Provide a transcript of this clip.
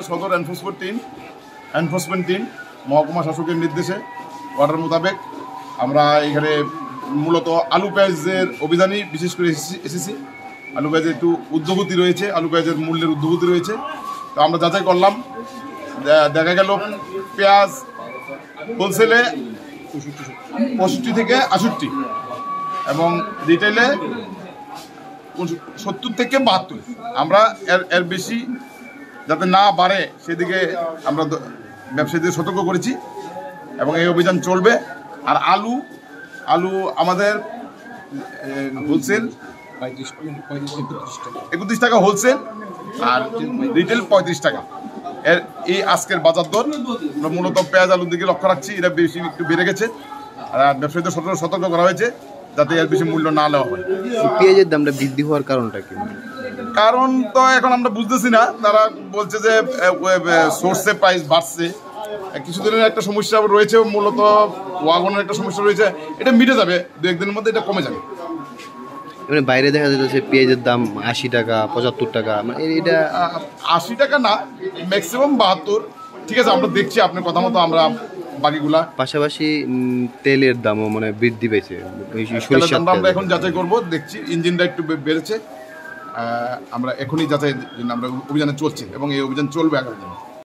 সদর enforcement team মহকুমা শাসকের নির্দেশে অর্ডার মোতাবেক আমরা এখানে মূলত আলু পেঁয়াজের অভিযানই বিশেষ করে এসেছি। আলু পেঁয়াজের একটু ঊর্ধ্বগতি রয়েছে, আলু পেঁয়াজের মূল্যের ঊর্ধ্বগতি রয়েছে। তো আমরা যাচাই করলাম, দেখা গেল পেঁয়াজ হোলসেলে 65 থেকে 68 এবং রিটেলে 70 থেকে 72। আমরা এর বেশি যাতে না বাড়ে সেদিকে আমরা ব্যবসায়ীদের সতর্ক করেছি এবং এই অভিযান চলবে। আর আলু আমাদের হোলসেল 31 টাকা হোলসেল আর রিটেল 35 টাকা। এই আজকের বাজার দর আমরা মূলত পেঁয়াজ আলুর দিকে লক্ষ্য রাখছি। এটা বেশি একটু বেড়ে গেছে আর ব্যবসায়ীদের সতর্ক করা হয়েছে যাতে এর বেশি মূল্য না নেওয়া হয়। পেঁয়াজের দামটা বৃদ্ধি হওয়ার কারণটা কি? কারণ তো এখন আমরা বুঝতেছি না। তারা বলছে যে সোর্সে প্রাইস বাড়ছে, কিছুদিনের একটা সমস্যা রয়েছে, মূলত ওয়াগনের একটা সমস্যা রয়েছে। এটা মিটে যাবে, 2-1 দিনের মধ্যে এটা কমে যাবে। মানে বাইরে দেখা যাচ্ছে পেঁয়াজের দাম 80 টাকা 75 টাকা, মানে এটা 80 টাকা না, ম্যাক্সিমাম 72। ঠিক আছে, আমরা দেখছি আপনার কথা মতো আমরা বাকিগুলা। পাশাপাশি তেলের দামও মানে বৃদ্ধি পেয়েছে। আমরা এখন যাচাই করবো, দেখছি ইঞ্জিনটা একটু বেড়েছে। আমরা এখনই যাচাই আমরা অভিযানে চলছে এবং এই অভিযান চলবে আগামী দিনে।